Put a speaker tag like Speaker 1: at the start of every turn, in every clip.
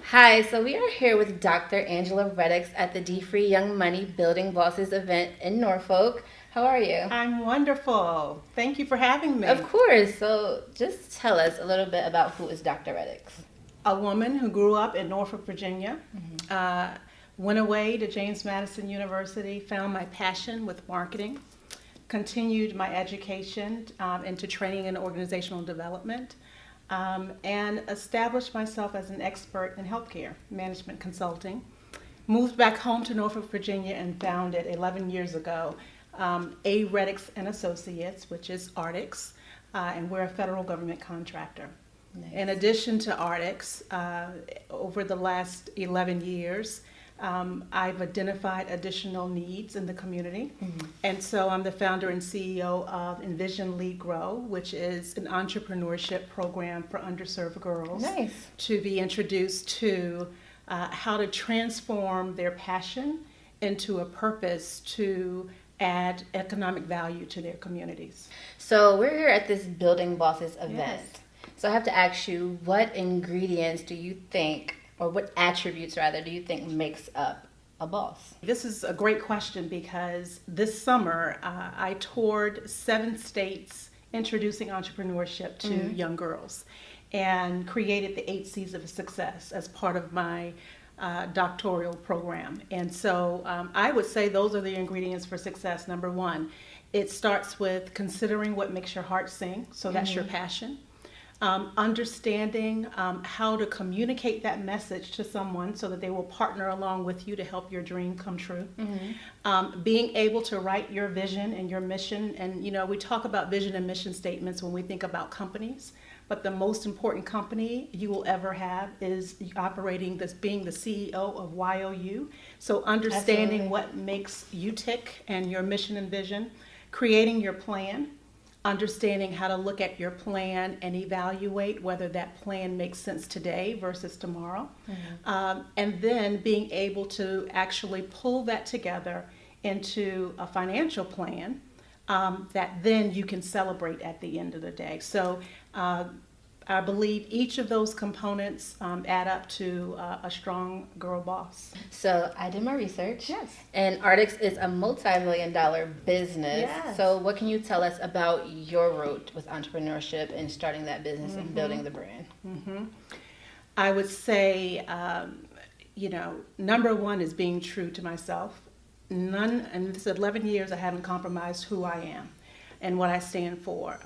Speaker 1: Hi, so we are here with Dr. Angela Reddix at the D-Free Young Money Building Bosses event in Norfolk. How are you?
Speaker 2: I'm wonderful. Thank you for having
Speaker 1: Of
Speaker 2: me.
Speaker 1: course. So just tell us a little bit about who is Dr. Reddix.
Speaker 2: A woman who grew up in Norfolk, Virginia, uh, went away to James Madison University, found my passion with marketing, continued my education into training and organizational development, and established myself as an expert in healthcare management consulting. Moved back home to Norfolk, Virginia, and founded 11 years ago Reddix and Associates, which is ARDX, and we're a federal government contractor.
Speaker 1: Nice.
Speaker 2: In addition to ARDX, over the last 11 years, I've identified additional needs in the community. And so I'm the founder and CEO of Envision Lead Grow, which is an entrepreneurship program for underserved girls.
Speaker 1: Nice.
Speaker 2: To be introduced to how to transform their passion into a purpose to add economic value to their communities.
Speaker 1: So we're here at this Building Bosses event.
Speaker 2: Yes.
Speaker 1: So I have to ask you, what ingredients do you think, or what attributes rather, do you think makes up a boss?
Speaker 2: This is a great question because this summer I toured 7 states introducing entrepreneurship to young girls and created the 8 C's of Success as part of my doctoral program. And so I would say those are the ingredients for success. Number 1, it starts with considering what makes your heart sing, so that's your passion. Understanding how to communicate that message to someone so that they will partner along with you to help your dream come true. Being able to write your vision and your mission. And, you know, we talk about vision and mission statements when we think about companies, but the most important company you will ever have is operating this, being the CEO of YOU. So understanding
Speaker 1: Absolutely.
Speaker 2: what makes you tick and your mission and vision, creating your plan, understanding how to look at your plan and evaluate whether that plan makes sense today versus tomorrow. And then being able to actually pull that together into a financial plan that then you can celebrate at the end of the day. So I believe each of those components add up to a strong girl boss.
Speaker 1: So I did my research.
Speaker 2: Yes.
Speaker 1: And Ardix is a multi-million-dollar business.
Speaker 2: Yes.
Speaker 1: So what can you tell us about your route with entrepreneurship and starting that business and building the brand?
Speaker 2: I would say, number 1 is being true to myself. In this 11 years, I haven't compromised who I am and what I stand for.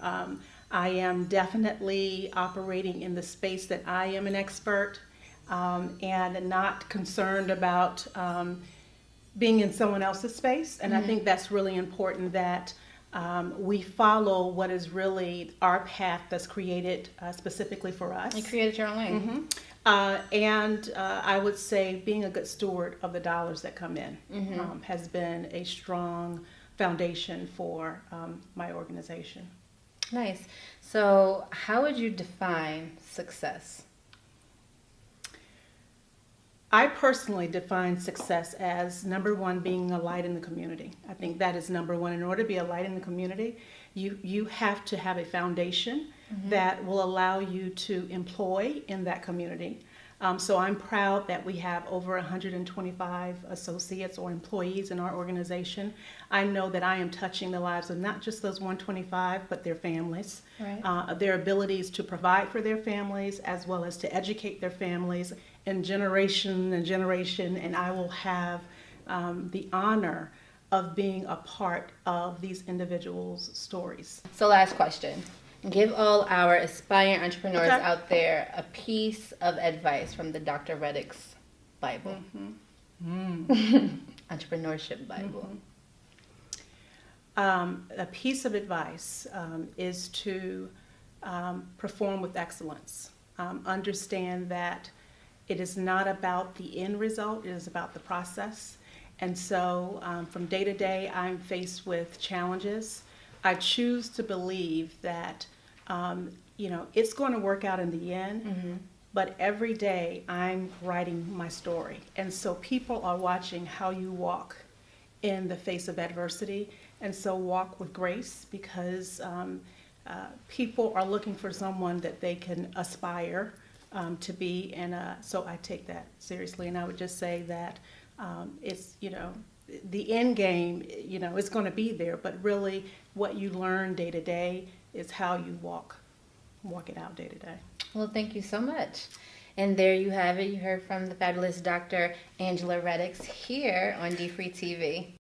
Speaker 2: I am definitely operating in the space that I am an expert and not concerned about being in someone else's space. And I think that's really important that we follow what is really our path that's created specifically for us.
Speaker 1: You created your own lane.
Speaker 2: And I would say being a good steward of the dollars that come in has been a strong foundation for my organization.
Speaker 1: Nice. So how would you define success?
Speaker 2: I personally define success as number 1, being a light in the community. I think that is number 1. In order to be a light in the community, you have to have a foundation that will allow you to employ in that community. So I'm proud that we have over 125 associates or employees in our organization. I know that I am touching the lives of not just those 125, but their families,
Speaker 1: Right.
Speaker 2: their abilities to provide for their families as well as to educate their families in generation and generation. And I will have the honor of being a part of these individuals' stories.
Speaker 1: So last question. Give all our aspiring entrepreneurs
Speaker 2: Okay.
Speaker 1: out there a piece of advice from the Dr. Reddix Bible. Entrepreneurship Bible.
Speaker 2: A piece of advice is to perform with excellence. Understand that it is not about the end result, it is about the process. And so from day to day, I'm faced with challenges. I choose to believe that it's going to work out in the end, but every day I'm writing my story. And so people are watching how you walk in the face of adversity. And so walk with grace because people are looking for someone that they can aspire to be, and so I take that seriously. And I would just say that it's, the end game, it's going to be there, but really what you learn day to day is how you walk it out day to day.
Speaker 1: Well, thank you so much. And there you have it. You heard from the fabulous Dr. Angela Reddix here on D Free TV.